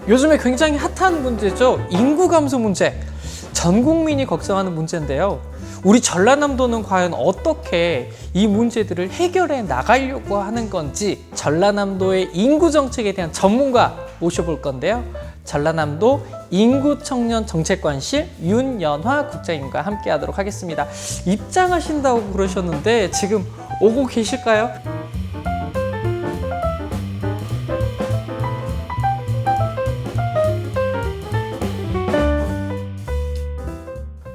요즘에 굉장히 핫한 문제죠. 인구 감소 문제. 전 국민이 걱정하는 문제인데요. 우리 전라남도는 과연 어떻게 이 문제들을 해결해 나가려고 하는 건지 전라남도의 인구 정책에 대한 전문가 모셔볼 건데요. 전라남도 인구청년정책관실 윤연화 국장님과 함께 하도록 하겠습니다. 입장하신다고 그러셨는데 지금 오고 계실까요?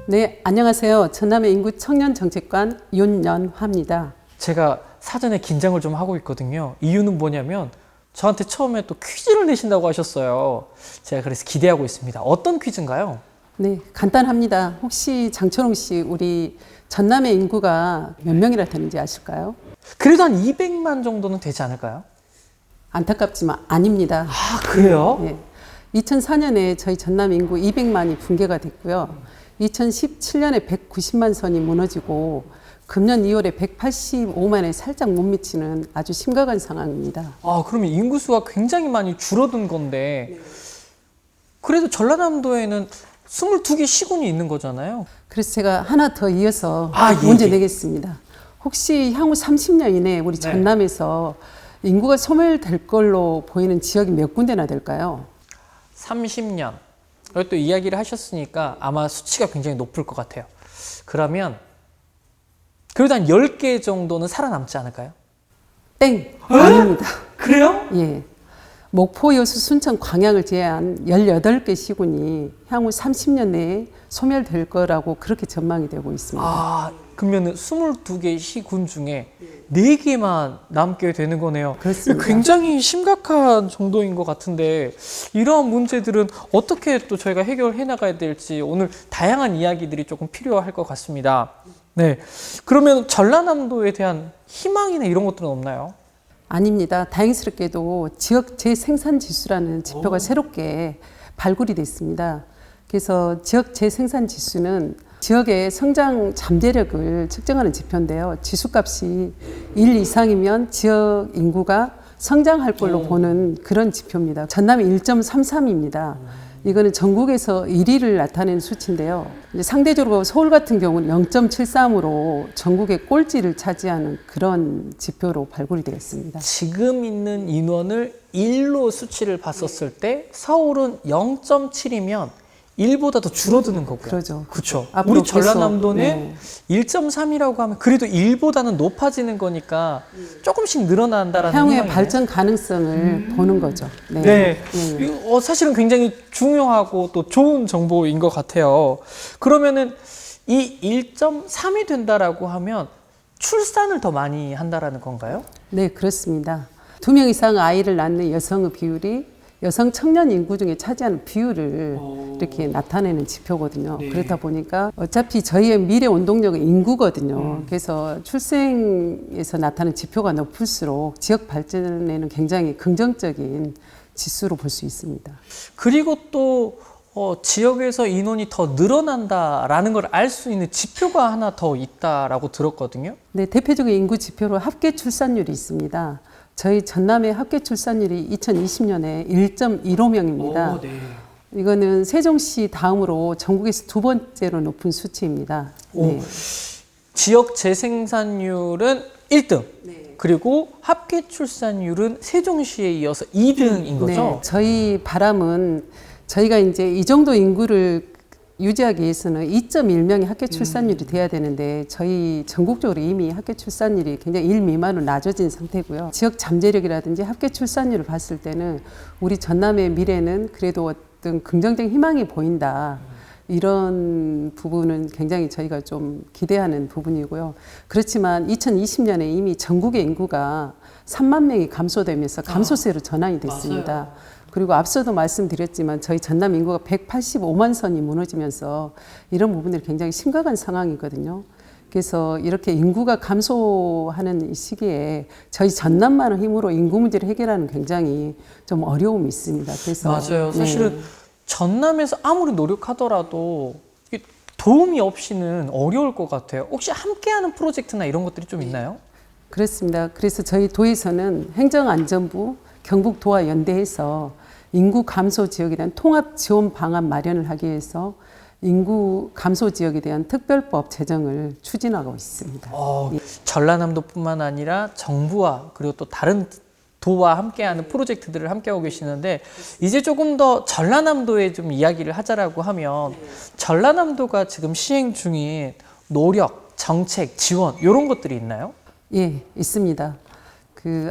네, 안녕하세요. 전남의 인구청년정책관 윤연화입니다. 제가 사전에 긴장을 좀 하고 있거든요. 이유는 뭐냐면 저한테 처음에 또 퀴즈를 내신다고 하셨어요. 제가 그래서 기대하고 있습니다. 어떤 퀴즈인가요? 네, 간단합니다. 혹시 장철웅 씨, 우리 전남의 인구가 몇 명이나 되는지 아실까요? 그래도 한 200만 정도는 되지 않을까요? 안타깝지만 아닙니다. 아, 그래요? 네, 2004년에 저희 전남 인구 200만이 붕괴가 됐고요. 2017년에 190만 선이 무너지고 금년 2월에 185만에 살짝 못 미치는 아주 심각한 상황입니다. 아, 그러면 인구수가 굉장히 많이 줄어든 건데 그래도 전라남도에는 22개 시군이 있는 거잖아요. 그래서 제가 하나 더 이어서 예, 문제 예. 내겠습니다. 혹시 향후 30년 이내에 우리 전남에서 인구가 소멸될 걸로 보이는 지역이 몇 군데나 될까요? 30년. 또 이야기를 하셨으니까 아마 수치가 굉장히 높을 것 같아요. 그러면 그래도 한 10개 정도는 살아남지 않을까요? 땡! 아닙니다. 그래요? 예. 목포, 여수, 순천, 광양을 제외한 18개 시군이 향후 30년 내에 소멸될 거라고 그렇게 전망이 되고 있습니다. 아, 그러면 22개 시군 중에 4개만 남게 되는 거네요. 그렇습니다. 굉장히 심각한 정도인 것 같은데 이러한 문제들은 어떻게 또 저희가 해결해 나가야 될지 오늘 다양한 이야기들이 조금 필요할 것 같습니다. 네, 그러면 전라남도에 대한 희망이나 이런 것들은 없나요? 아닙니다. 다행스럽게도 지역 재생산 지수라는 지표가 새롭게 발굴이 됐습니다. 그래서 지역 재생산 지수는 지역의 성장 잠재력을 측정하는 지표인데요. 지수값이 1 이상이면 지역 인구가 성장할 걸로 보는 그런 지표입니다. 전남이 1.33입니다. 이거는 전국에서 1위를 나타내는 수치인데요. 이제 상대적으로 서울 같은 경우는 0.73으로 전국의 꼴찌를 차지하는 그런 지표로 발굴이 되었습니다. 지금 있는 인원을 1로 수치를 봤었을 때 서울은 0.7이면 1보다 더 줄어드는 거고요. 그러죠. 그렇죠. 앞으로 우리 전라남도는 계속, 1.3이라고 하면 그래도 1보다는 높아지는 거니까 조금씩 늘어난다라는 향후의 희망이네요. 발전 가능성을 보는 거죠. 네. 네. 네. 이거 사실은 굉장히 중요하고 또 좋은 정보인 것 같아요. 그러면은 이 1.3이 된다라고 하면 출산을 더 많이 한다라는 건가요? 네, 그렇습니다. 2명 이상 아이를 낳는 여성의 비율이 여성 청년 인구 중에 차지하는 비율을 이렇게 나타내는 지표거든요. 그렇다 보니까 어차피 저희의 미래 원동력은 인구거든요. 그래서 출생에서 나타나는 지표가 높을수록 지역 발전에는 굉장히 긍정적인 지수로 볼 수 있습니다. 그리고 또 지역에서 인원이 더 늘어난다라는 걸 알 수 있는 지표가 하나 더 있다라고 들었거든요. 네, 대표적인 인구 지표로 합계 출산율이 있습니다. 저희 전남의 합계 출산율이 2020년에 1.15명입니다. 이거는 세종시 다음으로 전국에서 두 번째로 높은 수치입니다. 네. 지역 재생산율은 1등. 그리고 합계 출산율은 세종시에 이어서 2등인 거죠? 네, 저희 바람은 저희가 이제 이 정도 인구를 유지하기 위해서는 2.1명의 합계 출산율이 돼야 되는데 저희 전국적으로 이미 합계 출산율이 굉장히 1 미만으로 낮아진 상태고요. 지역 잠재력이라든지 합계 출산율을 봤을 때는 우리 전남의 미래는 그래도 어떤 긍정적인 희망이 보인다. 이런 부분은 굉장히 저희가 좀 기대하는 부분이고요. 그렇지만 2020년에 이미 전국의 인구가 3만 명이 감소되면서 감소세로 전환이 됐습니다. 맞아요. 그리고 앞서도 말씀드렸지만 저희 전남 인구가 185만 선이 무너지면서 이런 부분들이 굉장히 심각한 상황이거든요. 그래서 이렇게 인구가 감소하는 이 시기에 저희 전남만의 힘으로 인구 문제를 해결하는 굉장히 좀 어려움이 있습니다. 그래서 맞아요. 사실은 전남에서 아무리 노력하더라도 도움이 없이는 어려울 것 같아요. 혹시 함께하는 프로젝트나 이런 것들이 좀 있나요? 그렇습니다. 그래서 저희 도에서는 행정안전부, 경북도와 연대해서 인구 감소 지역에 대한 통합 지원 방안 마련을 하기 위해서 인구 감소 지역에 대한 특별법 제정을 추진하고 있습니다. 전라남도뿐만 아니라 정부와 그리고 또 다른 도와 함께하는 프로젝트들을 함께하고 계시는데 이제 조금 더 전라남도에 좀 이야기를 하자라고 하면 전라남도가 지금 시행 중인 노력, 정책, 지원 이런 것들이 있나요? 예, 있습니다.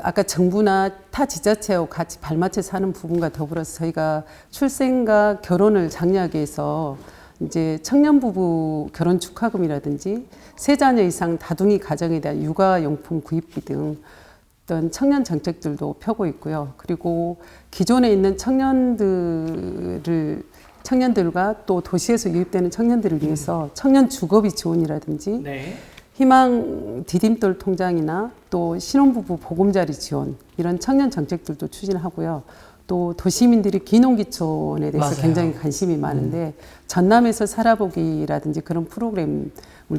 아까 정부나 타 지자체하고 같이 발맞춰서 하는 부분과 더불어서 저희가 출생과 결혼을 장려하기 위해서 이제 청년 부부 결혼 축하금이라든지 세 자녀 이상 다둥이 가정에 대한 육아용품 구입비 등 어떤 청년 정책들도 펴고 있고요. 그리고 기존에 있는 청년들과 또 도시에서 유입되는 청년들을 위해서 청년 주거비 지원이라든지 희망 디딤돌 통장이나 또 신혼부부 보금자리 지원 이런 청년 정책들도 추진하고요. 또 도시민들이 귀농귀촌에 대해서 맞아요. 굉장히 관심이 많은데 전남에서 살아보기라든지 그런 프로그램을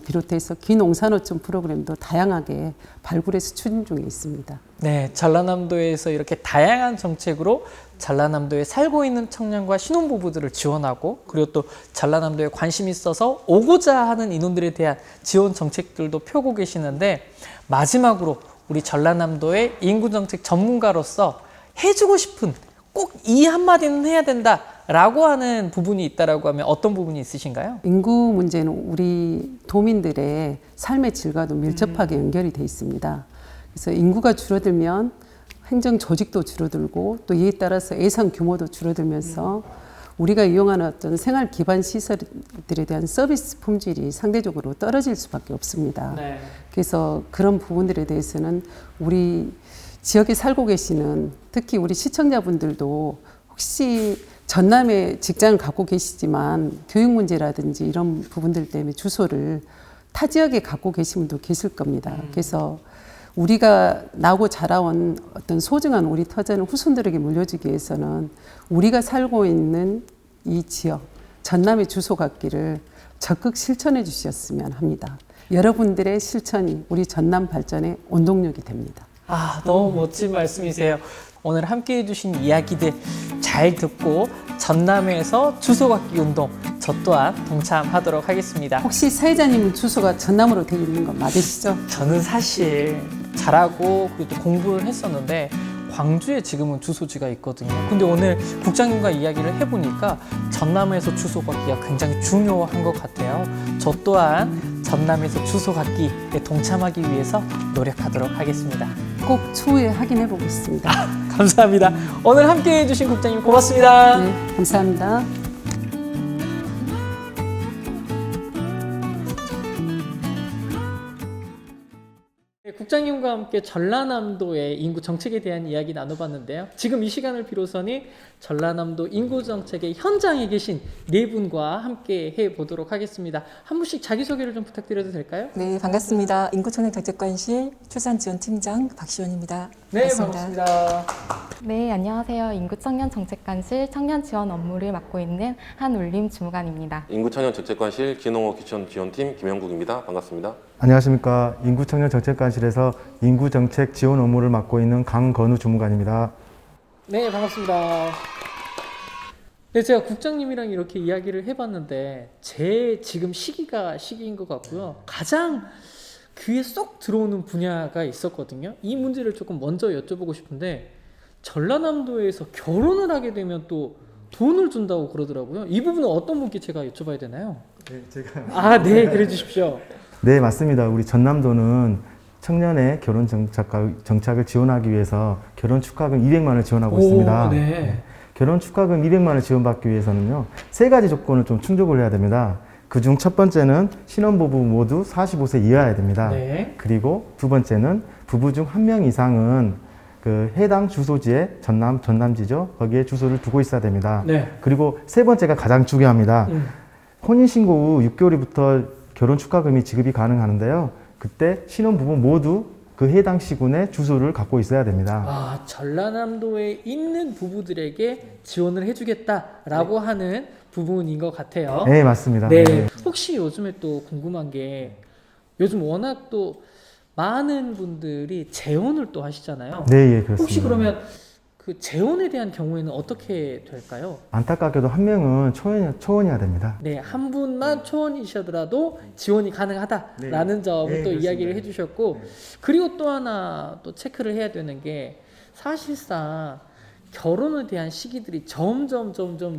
비롯해서 귀농산어촌 프로그램도 다양하게 발굴해서 추진 중에 있습니다. 네, 전라남도에서 이렇게 다양한 정책으로 전라남도에 살고 있는 청년과 신혼부부들을 지원하고 그리고 또 전라남도에 관심이 있어서 오고자 하는 인원들에 대한 지원 정책들도 펴고 계시는데 마지막으로 우리 전라남도의 인구정책 전문가로서 해주고 싶은 꼭 이 한마디는 해야 된다라고 하는 부분이 있다라고 하면 어떤 부분이 있으신가요? 인구 문제는 우리 도민들의 삶의 질과도 밀접하게 연결이 돼 있습니다. 그래서 인구가 줄어들면 행정 조직도 줄어들고 또 이에 따라서 예산 규모도 줄어들면서 우리가 이용하는 어떤 생활 기반 시설들에 대한 서비스 품질이 상대적으로 떨어질 수밖에 없습니다. 네. 그래서 그런 부분들에 대해서는 우리 지역에 살고 계시는 특히 우리 시청자분들도 혹시 전남에 직장을 갖고 계시지만 교육 문제라든지 이런 부분들 때문에 주소를 타 지역에 갖고 계신 분도 계실 겁니다. 그래서 우리가 나고 자라온 어떤 소중한 우리 터전을 후손들에게 물려주기 위해서는 우리가 살고 있는 이 지역, 전남의 주소 갖기를 적극 실천해 주셨으면 합니다. 여러분들의 실천이 우리 전남 발전의 원동력이 됩니다. 너무 멋진 말씀이세요. 오늘 함께 해주신 이야기들 잘 듣고 전남에서 주소 갖기 운동 저 또한 동참하도록 하겠습니다. 혹시 사회자님 주소가 전남으로 되어 있는 건 맞으시죠? 저는 사실 잘하고 그리고 또 공부를 했었는데 광주에 지금은 주소지가 있거든요. 근데 오늘 국장님과 이야기를 해보니까 전남에서 주소 갖기가 굉장히 중요한 것 같아요. 저 또한 전남에서 주소 갖기에 동참하기 위해서 노력하도록 하겠습니다. 꼭 추후에 확인해 보겠습니다. 감사합니다. 오늘 함께 해주신 국장님 고맙습니다. 네, 감사합니다. 국장님과 함께 전라남도의 인구 정책에 대한 이야기 나눠봤는데요. 지금 이 시간을 비로소니 전라남도 인구 정책의 현장에 계신 네 분과 함께 해보도록 하겠습니다. 한 분씩 자기소개를 좀 부탁드려도 될까요? 네, 반갑습니다. 인구청년정책관실 출산지원팀장 박시원입니다. 네, 반갑습니다. 네, 안녕하세요. 인구청년정책관실 청년지원 업무를 맡고 있는 한울림 주무관입니다. 인구청년정책관실 기농어귀촌지원팀 김영국입니다. 반갑습니다. 안녕하십니까. 인구청년정책관실에서 인구정책 지원 업무를 맡고 있는 강건우 주무관입니다. 네, 반갑습니다. 네, 제가 국장님이랑 이렇게 이야기를 해봤는데 제 지금 시기인 것 같고요. 가장 귀에 쏙 들어오는 분야가 있었거든요. 이 문제를 조금 먼저 여쭤보고 싶은데 전라남도에서 결혼을 하게 되면 또 돈을 준다고 그러더라고요. 이 부분은 어떤 분께 제가 여쭤봐야 되나요? 네, 제가. 네, 그래 주십시오. 네, 맞습니다. 우리 전남도는 청년의 결혼 정착을 지원하기 위해서 결혼 축하금 200만 원을 지원하고 있습니다. 네. 결혼 축하금 200만 원 지원받기 위해서는요, 세 가지 조건을 좀 충족을 해야 됩니다. 그중 첫 번째는 신혼부부 모두 45세 이하여야 됩니다. 네. 그리고 두 번째는 부부 중 한 명 이상은 그 해당 주소지에 전남지죠. 거기에 주소를 두고 있어야 됩니다. 네. 그리고 세 번째가 가장 중요합니다. 혼인신고 후 6개월부터 결혼 축하금이 지급이 가능하는데요. 그때 신혼부부 모두 그 해당 시군의 주소를 갖고 있어야 됩니다. 전라남도에 있는 부부들에게 지원을 해주겠다라고 하는 부분인 것 같아요. 네, 맞습니다. 네. 혹시 요즘에 또 궁금한 게 요즘 워낙 또 많은 분들이 재혼을 또 하시잖아요. 네, 예, 그렇습니다. 혹시 그러면 그 재혼에 대한 경우에는 어떻게 될까요? 안타깝게도 한 명은 초혼이어야 됩니다. 네, 한 분만 초혼이시더라도 지원이 가능하다라는 점을 또 이야기를 해주셨고, 그리고 또 하나 또 체크를 해야 되는 게 사실상 결혼에 대한 시기들이 점점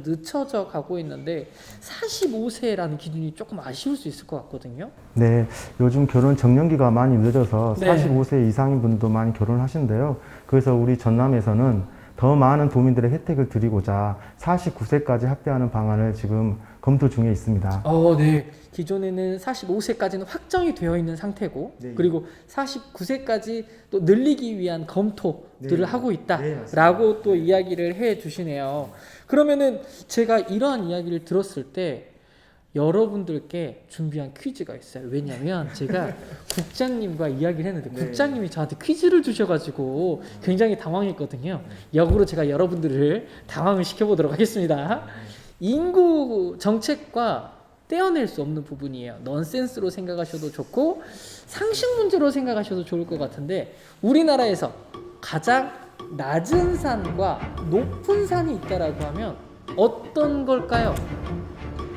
늦춰져 가고 있는데 45세라는 기준이 조금 아쉬울 수 있을 것 같거든요. 네, 요즘 결혼 정년기가 많이 늦어서 네. 45세 이상인 분도 많이 결혼하시는데요. 그래서 우리 전남에서는 더 많은 도민들의 혜택을 드리고자 49세까지 확대하는 방안을 지금 검토 중에 있습니다. 네. 기존에는 45세까지는 확정이 되어 있는 상태고, 네. 그리고 49세까지 또 늘리기 위한 검토들을 네. 하고 네, 있다라고 맞습니다. 또 이야기를 해 주시네요. 그러면은 제가 이러한 이야기를 들었을 때 여러분들께 준비한 퀴즈가 있어요. 왜냐하면 제가 국장님과 이야기를 했는데 국장님이 저한테 퀴즈를 주셔가지고 굉장히 당황했거든요. 역으로 제가 여러분들을 당황을 시켜보도록 하겠습니다. 인구 정책과 떼어낼 수 없는 부분이에요. 넌센스로 생각하셔도 좋고 상식 문제로 생각하셔도 좋을 것 같은데, 우리나라에서 가장 낮은 산과 높은 산이 있다라고 하면 어떤 걸까요?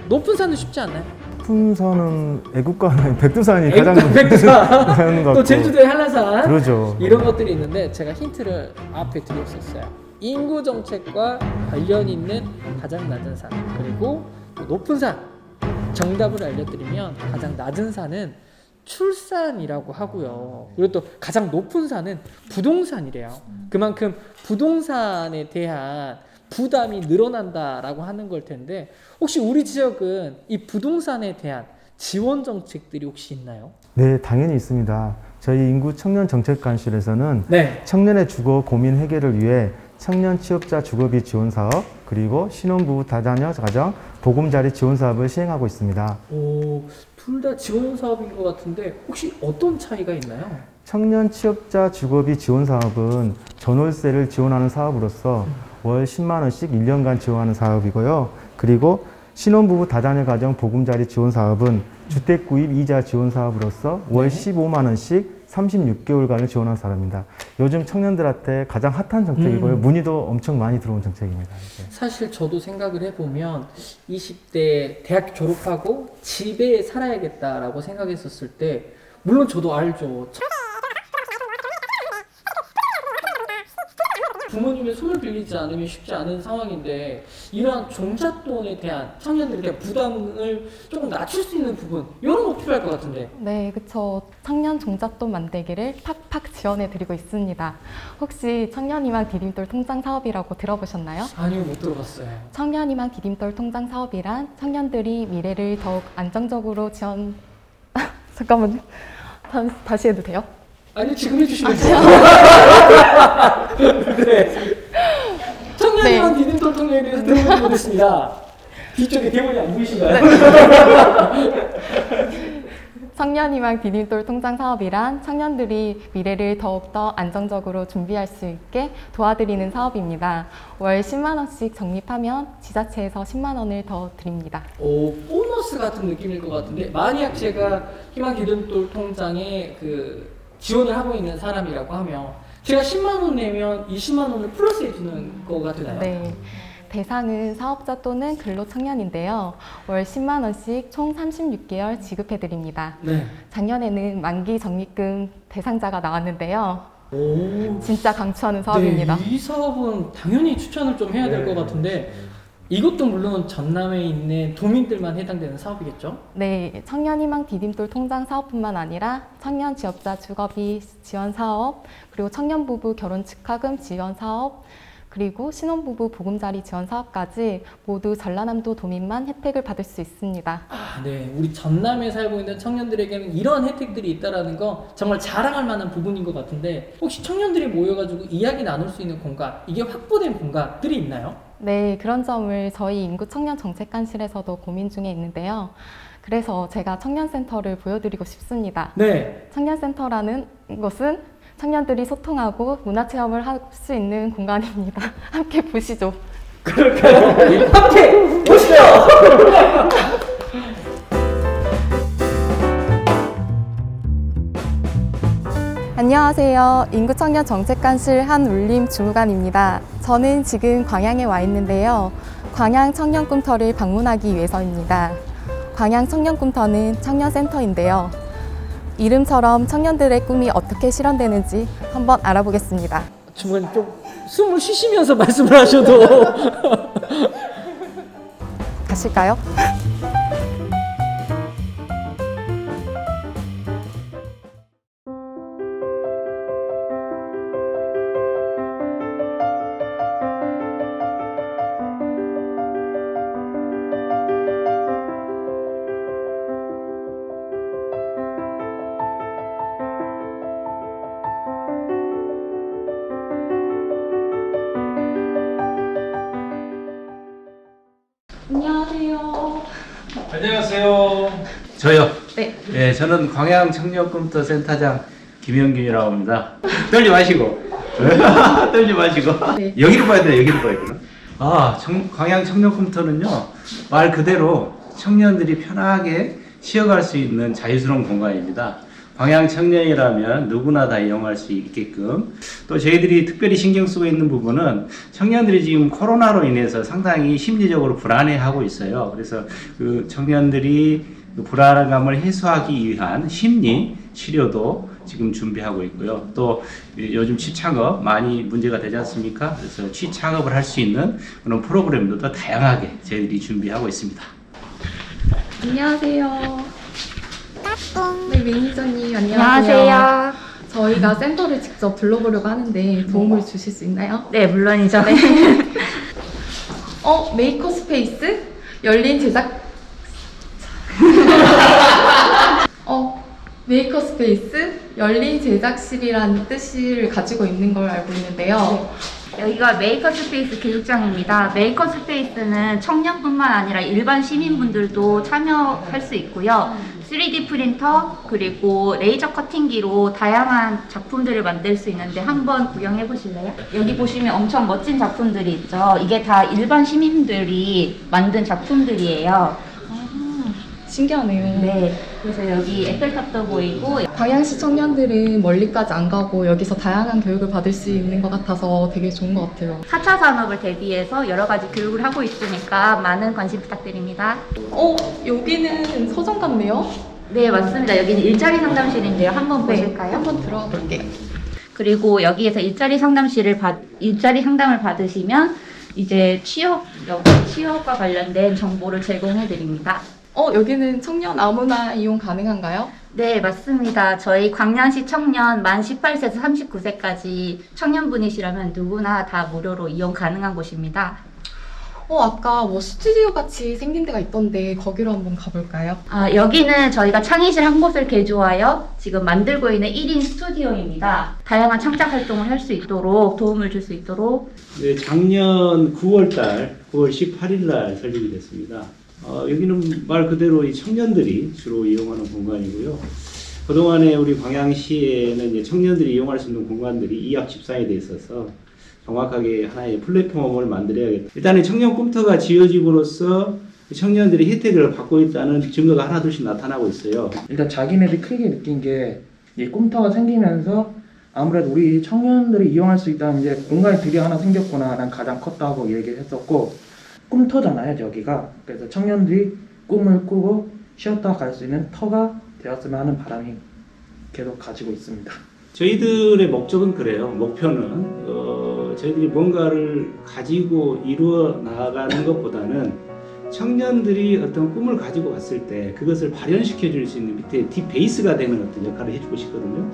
높은 산은 쉽지 않나요? 풍선은 애국가는 백두산이 가장 백두산, 높은 것 또 같고. 제주도의 한라산, 그러죠. 이런 것들이 있는데 제가 힌트를 앞에 드렸었어요. 인구 정책과 관련 있는 가장 낮은 산, 그리고 또 높은 산. 정답을 알려드리면 가장 낮은 산은 출산이라고 하고요. 그리고 또 가장 높은 산은 부동산이래요. 그만큼 부동산에 대한 부담이 늘어난다라고 하는 걸 텐데, 혹시 우리 지역은 이 부동산에 대한 지원 정책들이 혹시 있나요? 네, 당연히 있습니다. 저희 인구 청년 정책관실에서는 네. 청년의 주거 고민 해결을 위해 청년 취업자 주거비 지원 사업, 그리고 신혼부부 다자녀 가정 보금자리 지원 사업을 시행하고 있습니다. 둘 다 지원 사업인 것 같은데 혹시 어떤 차이가 있나요? 청년 취업자 주거비 지원 사업은 전월세를 지원하는 사업으로서 월 10만 원씩 1년간 지원하는 사업이고요. 그리고 신혼부부 다자녀 가정 보금자리 지원 사업은 주택 구입 이자 지원 사업으로서 월 15만 원씩 36개월간을 지원한 사람입니다. 요즘 청년들한테 가장 핫한 정책이고요. 문의도 엄청 많이 들어온 정책입니다. 이제. 사실 저도 생각을 해보면 20대 대학 졸업하고 집에 살아야겠다라고 생각했었을 때, 물론 저도 알죠. 부모님의 손을 빌리지 않으면 쉽지 않은 상황인데, 이러한 종잣돈에 대한 청년들에 대한 부담을 조금 낮출 수 있는 부분, 이런 거 필요할 것 같은데. 네, 그쵸. 청년 종잣돈 만들기를 팍팍 지원해드리고 있습니다. 혹시 청년희망 디딤돌 통장 사업이라고 들어보셨나요? 아니요, 못 들어봤어요. 청년희망 디딤돌 통장 사업이란 청년들이 미래를 더욱 안정적으로 지원... 잠깐만요. 다시 해도 돼요? 아니, 지금 해주시면 돼요. 네. 청년이랑 디딤돌 통장에 대해서 들어보지 못했습니다. 뒤쪽에 대본이 안 보이신가요? 청년희망 디딤돌 통장 사업이란 청년들이 미래를 더욱더 안정적으로 준비할 수 있게 도와드리는 사업입니다. 월 10만 원씩 적립하면 지자체에서 10만 원을 더 드립니다. 보너스 같은 느낌일 것 같은데, 만약 제가 희망 디딤돌 통장에 지원을 하고 있는 사람이라고 하면 제가 10만 원 내면 20만 원을 플러스 해주는 거가 되나요? 네. 대상은 사업자 또는 근로청년인데요. 월 10만 원씩 총 36개월 지급해드립니다. 네. 작년에는 만기 적립금 대상자가 나왔는데요. 오. 진짜 강추하는 사업입니다. 네, 이 사업은 당연히 추천을 좀 해야 될 것 같은데, 이것도 물론 전남에 있는 도민들만 해당되는 사업이겠죠? 네, 청년희망 디딤돌 통장 사업뿐만 아니라 청년 취업자 주거비 지원 사업, 그리고 청년부부 결혼 축하금 지원 사업, 그리고 신혼부부 보금자리 지원 사업까지 모두 전라남도 도민만 혜택을 받을 수 있습니다. 네, 우리 전남에 살고 있는 청년들에게는 이런 혜택들이 있다라는 거 정말 자랑할 만한 부분인 것 같은데, 혹시 청년들이 모여가지고 이야기 나눌 수 있는 공간, 이게 확보된 공간들이 있나요? 네, 그런 점을 저희 인구 청년 정책관실에서도 고민 중에 있는데요. 그래서 제가 청년센터를 보여드리고 싶습니다. 네. 청년센터라는 것은 청년들이 소통하고 문화체험을 할 수 있는 공간입니다. 함께 보시죠. 그럴까요? 함께 보시죠! 안녕하세요. 안녕하세요. 인구청년 정책관실 한울림 주무관입니다. 저는 지금 광양에 와 있는데요. 광양 청년꿈터를 방문하기 위해서입니다. 광양 청년꿈터는 청년센터인데요. 이름처럼 청년들의 꿈이 어떻게 실현되는지 한번 알아보겠습니다. 주무관님 좀 숨을 쉬시면서 말씀을 하셔도 가실까요? 안녕하세요. 안녕하세요. 저요. 네. 예, 저는 광양 청년꿈터 센터장 김영균이라고 합니다. 떨지 마시고. 떨지 마시고. 네. 여기로 봐야 돼. 여기로 봐야 되나? 광양 청년꿈터는요. 말 그대로 청년들이 편하게 쉬어갈 수 있는 자유스러운 공간입니다. 광양 청년이라면 누구나 다 이용할 수 있게끔, 또 저희들이 특별히 신경 쓰고 있는 부분은 청년들이 지금 코로나로 인해서 상당히 심리적으로 불안해하고 있어요. 그래서 그 청년들이 그 불안감을 해소하기 위한 심리 치료도 지금 준비하고 있고요. 또 요즘 취창업 많이 문제가 되지 않습니까? 그래서 취창업을 할 수 있는 그런 프로그램도 더 다양하게 저희들이 준비하고 있습니다. 안녕하세요. 네, 매니저님 안녕하세요. 저희가 센터를 직접 둘러보려고 하는데 도움을 주실 수 있나요? 네, 물론이죠. 네. 메이커 스페이스? 열린 제작 메이커 스페이스? 열린 제작실이라는 뜻을 가지고 있는 걸 알고 있는데요. 여기가 메이커 스페이스 교육장입니다. 메이커 스페이스는 청년뿐만 아니라 일반 시민분들도 참여할 수 있고요. 3D 프린터 그리고 레이저 커팅기로 다양한 작품들을 만들 수 있는데 한번 구경해 보실래요? 여기 보시면 엄청 멋진 작품들이 있죠. 이게 다 일반 시민들이 만든 작품들이에요. 신기하네요. 네, 그래서 여기 에펠탑도 보이고 광양시 청년들은 멀리까지 안 가고 여기서 다양한 교육을 받을 수 있는 것 같아서 되게 좋은 것 같아요. 4차 산업을 대비해서 여러 가지 교육을 하고 있으니까 많은 관심 부탁드립니다. 여기는 서점 같네요. 네, 맞습니다. 여기는 일자리 상담실인데요. 한번 보실까요? 한번 들어가 볼게요. 그리고 여기에서 일자리 상담을 받으시면 이제 취업과 관련된 정보를 제공해 드립니다. 여기는 청년 아무나 이용 가능한가요? 네, 맞습니다. 저희 광양시 청년 만 18세에서 39세까지 청년분이시라면 누구나 다 무료로 이용 가능한 곳입니다. 아까 뭐 스튜디오 같이 생긴 데가 있던데 거기로 한번 가볼까요? 여기는 저희가 창의실 한 곳을 개조하여 지금 만들고 있는 1인 스튜디오입니다. 다양한 창작 활동을 할 수 있도록 도움을 줄 수 있도록. 네, 작년 9월 18일 날 설립이 됐습니다. 여기는 말 그대로 이 청년들이 주로 이용하는 공간이고요. 그동안에 우리 광양시에는 이제 청년들이 이용할 수 있는 공간들이 이합집산이 돼 있어서 정확하게 하나의 플랫폼을 만들어야겠다. 일단은 청년 꿈터가 지어짐으로써 청년들이 혜택을 받고 있다는 증거가 하나둘씩 나타나고 있어요. 일단 자기네들이 크게 느낀 게 이 꿈터가 생기면서 아무래도 우리 청년들이 이용할 수 있다는 이제 공간이 드디어 하나 생겼구나라는 가장 컸다고 얘기를 했었고, 꿈터잖아요 여기가. 그래서 청년들이 꿈을 꾸고 쉬었다 갈 수 있는 터가 되었으면 하는 바람이 계속 가지고 있습니다. 저희들의 목적은 그래요. 목표는 저희들이 뭔가를 가지고 이루어 나가는 것보다는 청년들이 어떤 꿈을 가지고 왔을 때 그것을 발현시켜 줄 수 있는 밑에 뒷베이스가 되는 어떤 역할을 해주고 싶거든요.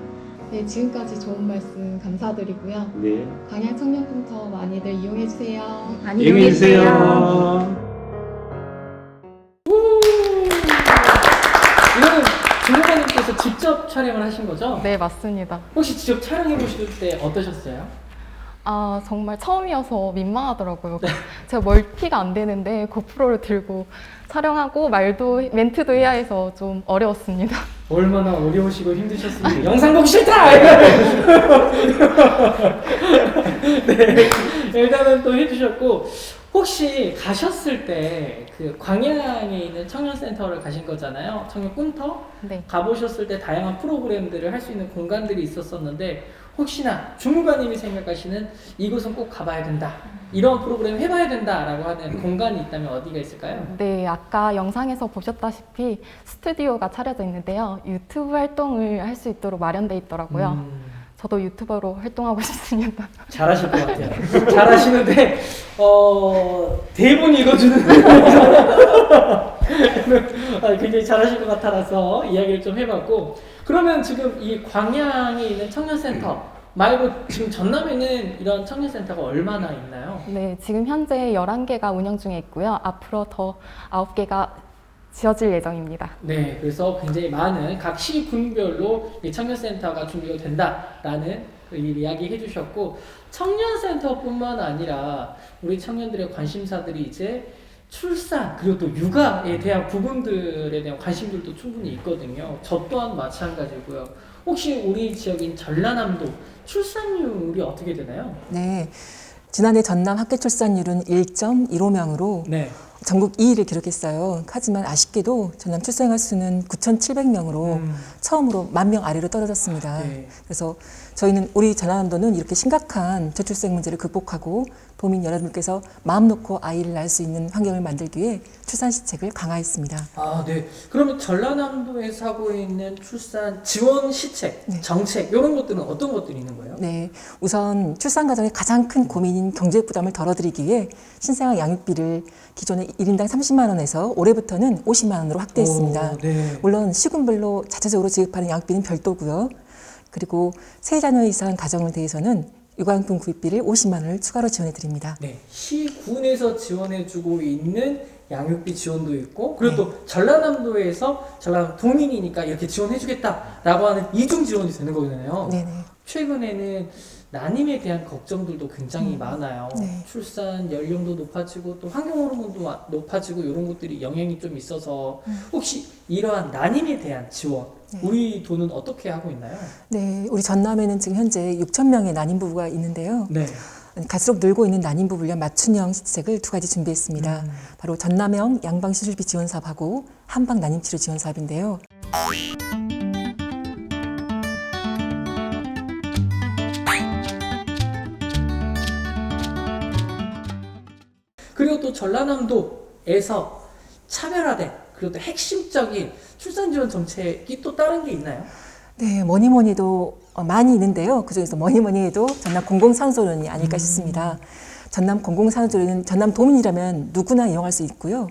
네, 지금까지 좋은 말씀 감사드리고요. 네. 광양 청년꿈터 많이들 이용해주세요. 많이 이용해 주세요. 이거는 주무관님께서 직접 촬영을 하신 거죠? 네, 맞습니다. 혹시 직접 촬영해 보실 때 어떠셨어요? 정말 처음이어서 민망하더라고요. 제가 멀티가 안 되는데 고프로를 들고 촬영하고 멘트도 해야 해서 좀 어려웠습니다. 얼마나 어려우시고 힘드셨습니까? 영상 보기 싫다! 네. 일단은 또 해주셨고, 혹시 가셨을 때 그 광양에 있는 청년센터를 가신 거잖아요. 청년 꿈터 네. 가보셨을 때 다양한 프로그램들을 할 수 있는 공간들이 있었었는데, 혹시나 주무관님이 생각하시는 이곳은 꼭 가봐야 된다, 이런 프로그램 해봐야 된다라고 하는 공간이 있다면 어디가 있을까요? 네, 아까 영상에서 보셨다시피 스튜디오가 차려져 있는데요. 유튜브 활동을 할 수 있도록 마련돼 있더라고요. 저도 유튜버로 활동하고 싶습니다. 잘하실 것 같아요. 잘하시는데 대본 읽어주는 굉장히 잘하실 것 같아서 이야기를 좀 해봤고, 그러면 지금 이 광양에 있는 청년센터 말고 지금 전남에는 이런 청년센터가 얼마나 있나요? 네, 지금 현재 11개가 운영 중에 있고요. 앞으로 더 9개가 지어질 예정입니다. 네, 그래서 굉장히 많은 각 시군별로 이 청년센터가 준비가 된다라는 그 이야기 해주셨고, 청년센터뿐만 아니라 우리 청년들의 관심사들이 이제 출산 그리고 또 육아에 대한 부분들에 대한 관심들도 충분히 있거든요. 저 또한 마찬가지고요. 혹시 우리 지역인 전라남도 출산율이 어떻게 되나요? 네. 지난해 전남 합계 출산율은 1.15명으로 네. 전국 2위를 기록했어요. 하지만 아쉽게도 전남 출생아 수는 9,700명으로 처음으로 10,000명 아래로 떨어졌습니다. 네. 그래서 저희는 우리 전라남도는 이렇게 심각한 저출생 문제를 극복하고 도민 여러분께서 마음 놓고 아이를 낳을 수 있는 환경을 만들기 위해 출산 시책을 강화했습니다. 아, 네. 그러면 전라남도에서 하고 있는 출산 지원 시책, 네. 정책 이런 것들은 어떤 것들이 있는 거예요? 네, 우선 출산 과정의 가장 큰 고민인 경제 부담을 덜어드리기 위해 신생아 양육비를 기존에 1인당 30만 원에서 올해부터는 50만 원으로 확대했습니다. 오, 네. 물론 시군별로 자체적으로 지급하는 양육비는 별도고요. 그리고 세 자녀 이상 가정에 대해서는 육아용품 구입비를 50만 원을 추가로 지원해 드립니다. 네, 시군에서 지원해주고 있는 양육비 지원도 있고, 그리고 또 전라남도에서 전라남 도민이니까 이렇게 지원해주겠다라고 하는 이중 지원이 되는 거잖아요. 네네. 최근에는 난임에 대한 걱정들도 굉장히 많아요. 네. 출산 연령도 높아지고 또 환경 호르몬도 높아지고 이런 것들이 영향이 좀 있어서 혹시 이러한 난임에 대한 지원 우리 도는 어떻게 하고 있나요? 네, 우리 전남에는 지금 현재 6,000명의 난임 부부가 있는데요. 네. 갈수록 늘고 있는 난임 부부를 위한 맞춤형 시책을 2가지 준비했습니다. 바로 전남형 양방시술비 지원 사업하고 한방 난임치료 지원 사업인데요. 그리고 또 전라남도에서 차별화된 그리고 또 핵심적인 출산 지원 정책이 또 다른 게 있나요? 네, 뭐니 해도 많이 있는데요. 그중에서 뭐니 해도 전남 공공산후조리원이 아닐까 싶습니다. 전남 공공산후조리원은 전남 도민이라면 누구나 이용할 수 있고요.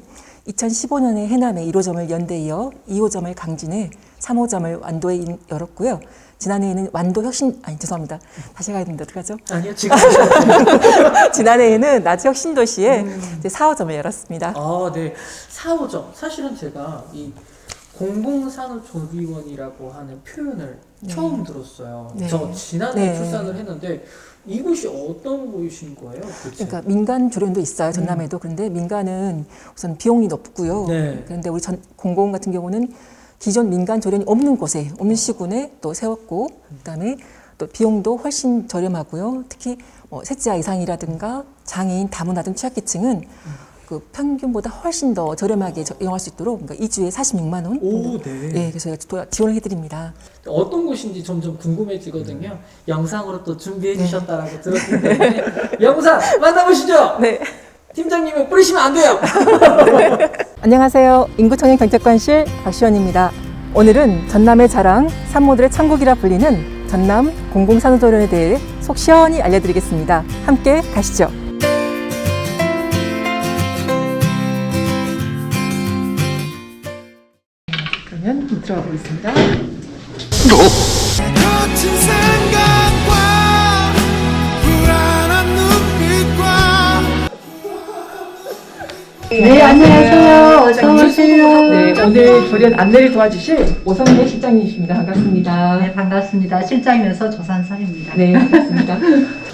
2015년에 해남에 1호점을 연대 이어 2호점을 강진에 3호점을 완도에 열었고요. 지난해에는 완도 혁신, 죄송합니다. 다시 가야 되는데 어떡하죠? 아니요, 지금. 지난해에는 나주 혁신도시에 이제 4호점을 열었습니다. 아, 네. 4호점. 사실은 제가 이 공공산후조리원이라고 하는 표현을 처음 들었어요. 네. 저 지난해 네. 출산을 했는데 이곳이 어떤 곳인 거예요? 도대체? 그러니까 민간 조련도 있어요, 전남에도. 그런데 민간은 우선 비용이 높고요. 네. 그런데 우리 공공 같은 경우는 기존 민간 조련이 없는 곳에, 없는 시군에 또 세웠고, 그다음에 또 비용도 훨씬 저렴하고요. 특히 셋째 이상이라든가 장애인, 다문화 등 취약계층은 그 평균보다 훨씬 더 저렴하게 이용할 수 있도록, 그러니까 2주에 46만 원. 오, 네. 네, 그래서 저희가 지원을 해드립니다. 어떤 곳인지 점점 궁금해지거든요. 영상으로 또 준비해 주셨다라고 들었기 때문에 영상 만나보시죠. 네. 팀장님은 뿌리시면 안 돼요. 안녕하세요. 인구청년 경제관실 박시원입니다. 오늘은 전남의 자랑, 산모들의 천국이라 불리는 전남 공공산후조리원에 대해 속 시원히 알려드리겠습니다. 함께 가시죠. 그러면 들어가 보겠습니다. 거친 생각과 불안한 눈빛과 네, 안녕하세요. 어서 오세요. 네, 오늘 조련 안내를 도와주실 오성래 실장님이십니다. 반갑습니다. 네, 반갑습니다. 실장이면서 조산사입니다. 네, 반갑습니다.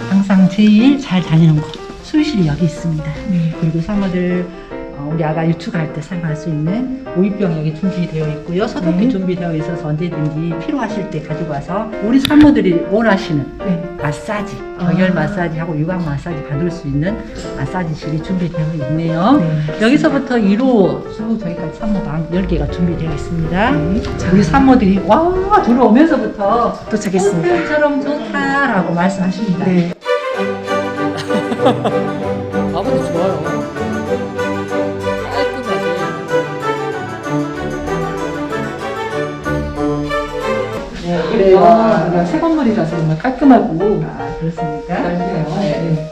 항상 제일 잘 다니는 곳 수유실이 여기 있습니다. 그리고 산모들 우리 아가 유축할 때 사용할 수 있는 오이병 여기 준비되어 있고요. 소독기 준비되어 있어서 언제든지 필요하실 때 가지고 와서 우리 산모들이 원하시는 마사지, 정열 마사지하고 유광 마사지 받을 수 있는 마사지실이 준비되어 있네요. 여기서부터 1호 쭉 저희까지 산모방 10개가 준비되어 있습니다. 우리 산모들이 와 들어오면서부터 도착했습니다. 호텔처럼 좋다라고 말씀하십니다. 네. 아버지 좋아요. 깔끔하게. 그래요. 우리가 새 건물이라서 정말 깔끔하고 그렇습니까? 넓네요. 네.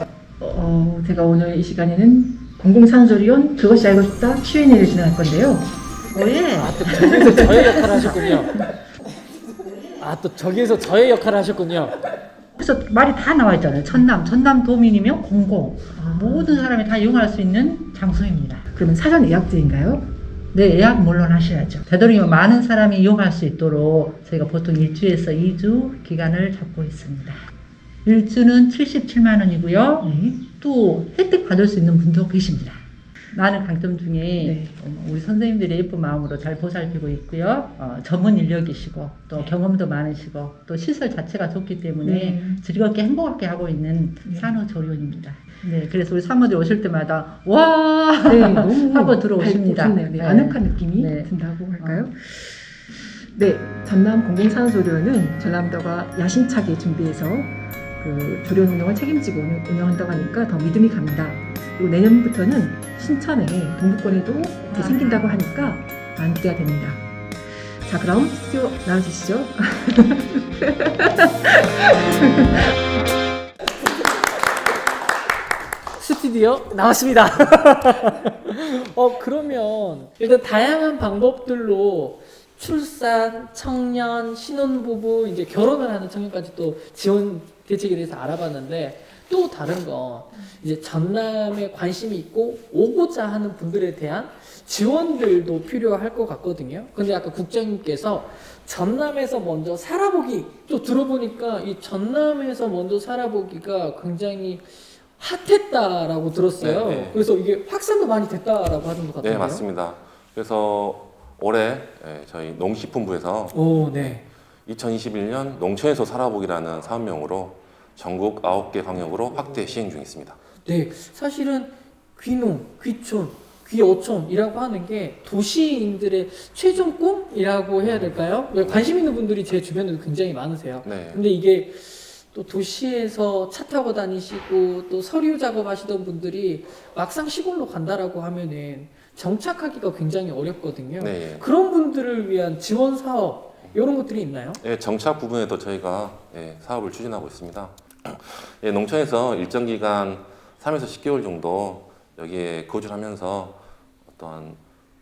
제가 오늘 이 시간에는 공공산소리온 그것이 알고 싶다 Q&A를 진행할 건데요. 예. 아, 또 저기에서 저의 역할을 하셨군요. 아, 또 저기에서 저의 역할을 하셨군요. 그래서 말이 다 나와 있잖아요. 전남 도민이면 공공. 모든 사람이 다 이용할 수 있는 장소입니다. 그러면 사전 예약제인가요? 네, 예약 물론 하셔야죠. 되도록이면 많은 사람이 이용할 수 있도록 저희가 보통 1주에서 2주 기간을 잡고 있습니다. 1주는 77만 원이고요. 네. 또 혜택 받을 수 있는 분도 계십니다. 많은 강점 중에 우리 선생님들이 예쁜 마음으로 잘 보살피고 있고요. 전문 인력이시고 또 경험도 많으시고 또 시설 자체가 좋기 때문에 즐겁게 행복하게 하고 있는 산후조리원입니다. 네, 그래서 우리 산모들 오실 때마다 와 너무 하고 들어오십니다. 좋네요. 네, 아늑한 느낌이 네. 든다고 할까요? 네, 전남 공공산후조리원은 전남도가 야심차게 준비해서 그 조리원 운영을 책임지고 운영한다고 하니까 더 믿음이 갑니다. 그리고 내년부터는 신천에 동북권에도 이렇게 생긴다고 하니까 많이 기대가 됩니다. 자, 그럼 스튜디오 나와주시죠. 스튜디오 나왔습니다. 그러면 일단 다양한 방법들로 출산, 청년, 신혼부부, 이제 결혼을 하는 청년까지 또 지원 대책에 대해서 알아봤는데 또 다른 건 이제 전남에 관심이 있고 오고자 하는 분들에 대한 지원들도 필요할 것 같거든요. 근데 아까 국장님께서 전남에서 먼저 살아보기 또 들어보니까 이 전남에서 먼저 살아보기가 굉장히 핫했다라고 들었어요. 네, 네. 그래서 이게 확산도 많이 됐다라고 하는 것 같아요. 네, 맞습니다. 그래서 올해 저희 농식품부에서 오, 네. 2021년 농촌에서 살아보기라는 사업명으로 전국 9개 광역으로 확대 시행 중에 있습니다. 네, 사실은 귀농, 귀촌, 귀어촌이라고 하는 게 도시인들의 최종 꿈이라고 해야 될까요? 관심 있는 분들이 제 주변에도 굉장히 많으세요. 네. 근데 이게 또 도시에서 차 타고 다니시고 또 서류 작업하시던 분들이 막상 시골로 간다라고 하면은 정착하기가 굉장히 어렵거든요. 네. 그런 분들을 위한 지원 사업 이런 것들이 있나요? 예, 정착 부분에도 저희가 사업을 추진하고 있습니다. 농촌에서 일정 기간 3에서 10개월 정도 여기에 거주를 하면서 어떤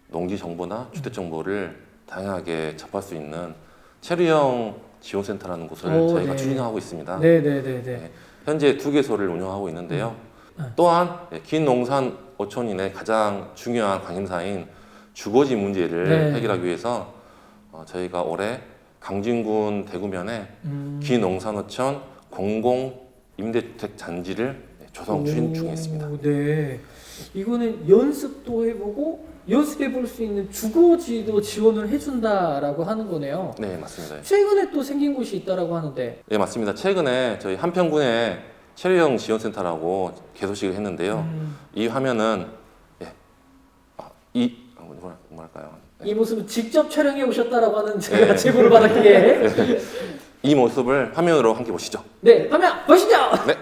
농지 정보나 주택 정보를 다양하게 접할 수 있는 체류형 지원센터라는 곳을 저희가 추진하고 있습니다. 네. 현재 2개소를 운영하고 있는데요. 또한 긴 농산 어촌인의 가장 중요한 관심사인 주거지 문제를 해결하기 위해서 저희가 올해 강진군 대구면에 긴 농산어촌 공공 임대주택 잔지를 조성 추진 중에 있습니다. 네. 이거는 연습도 해보고 연습해볼 수 있는 주거지도 지원을 해준다라고 하는 거네요. 네, 맞습니다. 최근에 또 생긴 곳이 있다라고 하는데. 네, 맞습니다. 최근에 저희 한평군에 체류형 지원센터라고 개소식을 했는데요. 이 화면은 뭐랄까요? 이 모습을 직접 촬영해 오셨다라고 하는 제가 제보를 받았기에. 이 모습을 화면으로 함께 보시죠. 네, 화면 보시죠. 네.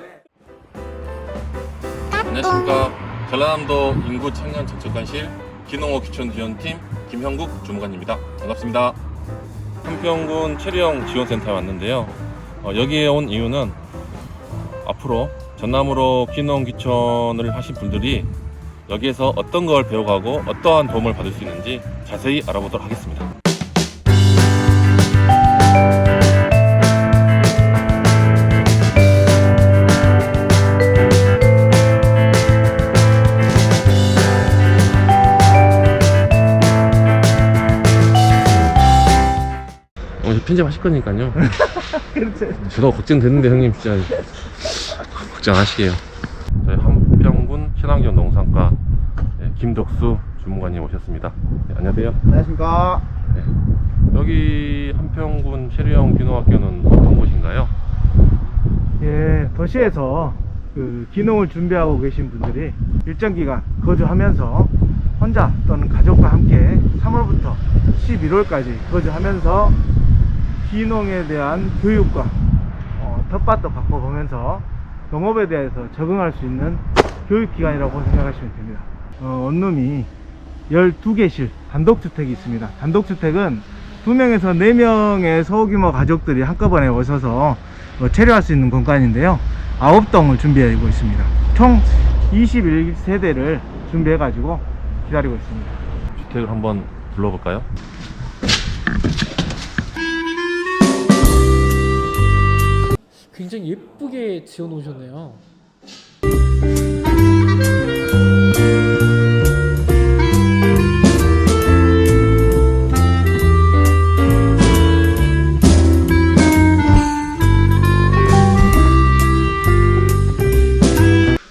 안녕하십니까. 전라남도 인구 청년 정책관실 기농호 기촌 지원팀 김형국 주무관입니다. 반갑습니다. 한평군 체류형 지원센터에 왔는데요. 여기에 온 이유는 앞으로 전남으로 기농 기촌을 하신 분들이 여기에서 어떤 걸 배워가고 어떠한 도움을 받을 수 있는지 자세히 알아보도록 하겠습니다. 편집하실 거니까요. 저도 걱정되는데 형님 진짜 걱정하시게요. 저희 한평군 친환경 농산과 김덕수 주무관님 오셨습니다. 네, 안녕하세요. 안녕하십니까. 네. 여기 한평군 체류형 귀농학교는 어떤 곳인가요? 예, 도시에서 그 귀농을 준비하고 계신 분들이 일정 기간 거주하면서 혼자 또는 가족과 함께 3월부터 11월까지 거주하면서 귀농에 대한 교육과 텃밭도 바꿔보면서 농업에 대해서 적응할 수 있는 교육기관이라고 생각하시면 됩니다. 원룸이 12개실 단독주택이 있습니다. 단독주택은 2명에서 4명의 소규모 가족들이 한꺼번에 오셔서 체류할 수 있는 공간인데요. 9동을 준비하고 있습니다. 총 21세대를 준비해 가지고 기다리고 있습니다. 주택을 한번 둘러볼까요? 굉장히 예쁘게 지어 놓으셨네요.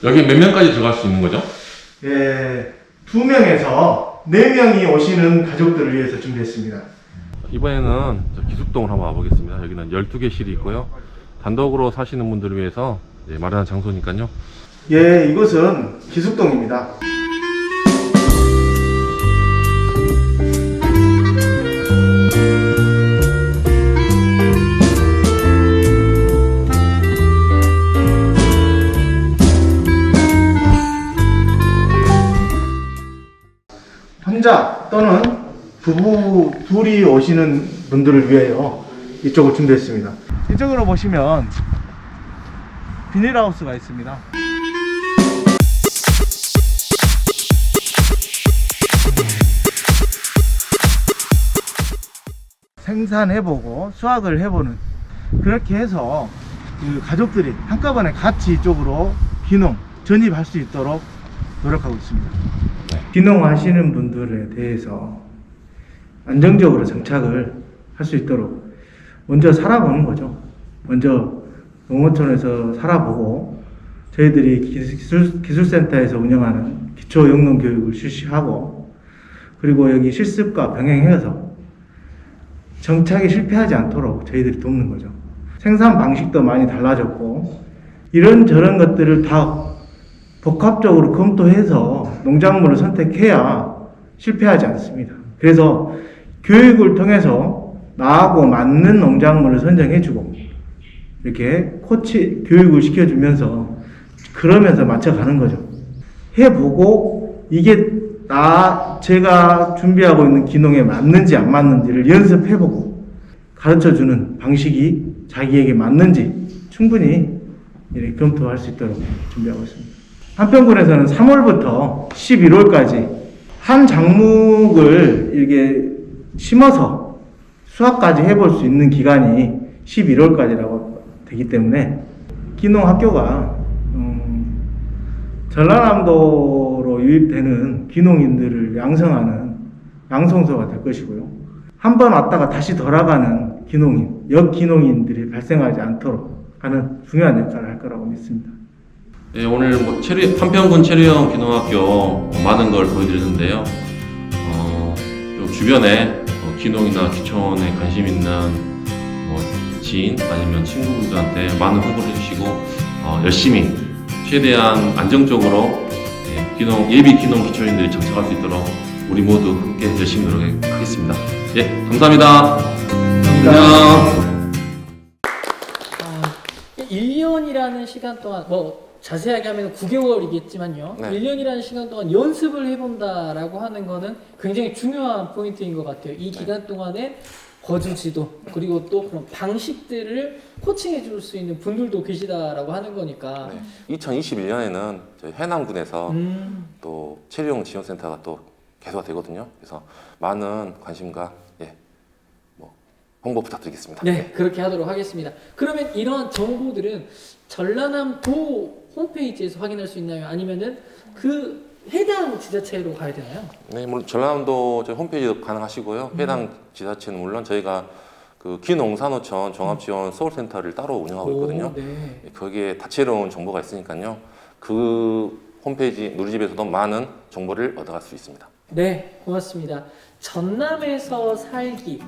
여기 몇 명까지 들어갈 수 있는 거죠? 예, 2명에서 4명이 오시는 가족들을 위해서 준비했습니다. 이번에는 기숙동을 한번 와보겠습니다. 여기는 12개실이 있고요. 단독으로 사시는 분들을 위해서 마련한 장소니까요. 예, 이곳은 기숙동입니다. 혼자 또는 부부 둘이 오시는 분들을 위하여 이쪽을 준비했습니다. 이쪽으로 보시면 비닐하우스가 있습니다. 생산해보고 수확을 해보는, 그렇게 해서 그 가족들이 한꺼번에 같이 이쪽으로 귀농 전입할 수 있도록 노력하고 있습니다. 귀농하시는 분들에 대해서 안정적으로 정착을 할 수 있도록 먼저 살아보는 거죠. 먼저 농어촌에서 살아보고 저희들이 기술센터에서 운영하는 기초 영농 교육을 실시하고, 그리고 여기 실습과 병행해서 정착이 실패하지 않도록 저희들이 돕는 거죠. 생산 방식도 많이 달라졌고 이런저런 것들을 다 복합적으로 검토해서 농작물을 선택해야 실패하지 않습니다. 그래서 교육을 통해서 나하고 맞는 농작물을 선정해주고 이렇게 코치 교육을 시켜주면서 그러면서 맞춰가는 거죠. 해보고 이게 제가 준비하고 있는 기농에 맞는지 안 맞는지를 연습해보고 가르쳐주는 방식이 자기에게 맞는지 충분히 이렇게 검토할 수 있도록 준비하고 있습니다. 한평군에서는 3월부터 11월까지 한 작목을 이렇게 심어서 수확까지 해볼 수 있는 기간이 11월까지라고 되기 때문에 귀농학교가 전라남도로 유입되는 귀농인들을 양성하는 양성소가 될 것이고요. 한 번 왔다가 다시 돌아가는 귀농인, 역귀농인들이 발생하지 않도록 하는 중요한 역할을 할 거라고 믿습니다. 네, 오늘 한평군 체류형 귀농학교 많은 걸 보여드렸는데요. 좀 주변에 귀농이나 귀촌에 관심 있는 지인 아니면 친구분들한테 많은 홍보를 해주시고 열심히 최대한 안정적으로 예비 귀농 귀촌인들이 정착할 수 있도록 우리 모두 함께 열심히 노력하겠습니다. 예, 감사합니다. 안녕. 1년이라는 시간 동안 자세하게 하면 9개월이겠지만요. 네. 1년이라는 시간 동안 연습을 해본다라고 하는 거는 굉장히 중요한 포인트인 것 같아요. 이 기간 동안에 거주 지도 그리고 또 그런 방식들을 코칭해 줄 수 있는 분들도 계시다라고 하는 거니까. 네. 2021년에는 저희 해남군에서 또 체류형 지원센터가 또 개소가 되거든요. 그래서 많은 관심과 홍보 부탁드리겠습니다. 네, 그렇게 하도록 하겠습니다. 그러면 이러한 정보들은 전라남도 홈페이지에서 확인할 수 있나요? 아니면은 그 해당 지자체로 가야 되나요? 네, 물론 전라남도 저희 홈페이지도 가능하시고요. 해당 지자체는 물론 저희가 그 귀농산호촌 종합지원 서울센터를 따로 운영하고 있거든요. 네. 거기에 다채로운 정보가 있으니까요. 그 홈페이지 누리집에서도 많은 정보를 얻어갈 수 있습니다. 네, 고맙습니다. 전남에서 살기,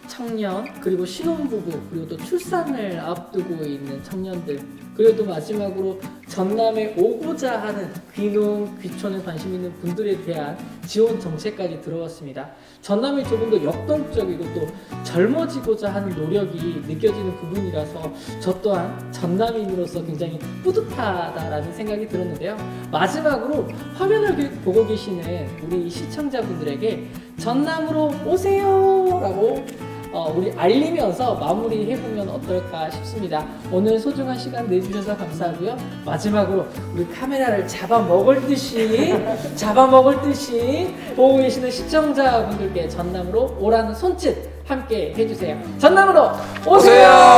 청년, 그리고 신혼부부, 그리고 또 출산을 앞두고 있는 청년들, 그리고 또 마지막으로 전남에 오고자 하는 귀농, 귀촌에 관심 있는 분들에 대한 지원 정책까지 들어왔습니다. 전남이 조금 더 역동적이고 또 젊어지고자 하는 노력이 느껴지는 부분이라서 저 또한 전남인으로서 굉장히 뿌듯하다라는 생각이 들었는데요. 마지막으로 화면을 보고 계시는 우리 시청자분들에게 전남으로 오세요! 라고 우리 알리면서 마무리해보면 어떨까 싶습니다. 오늘 소중한 시간 내주셔서 감사하고요. 마지막으로 우리 카메라를 잡아먹을 듯이 보고 계시는 시청자분들께 전남으로 오라는 손짓 함께 해주세요. 전남으로 오세요!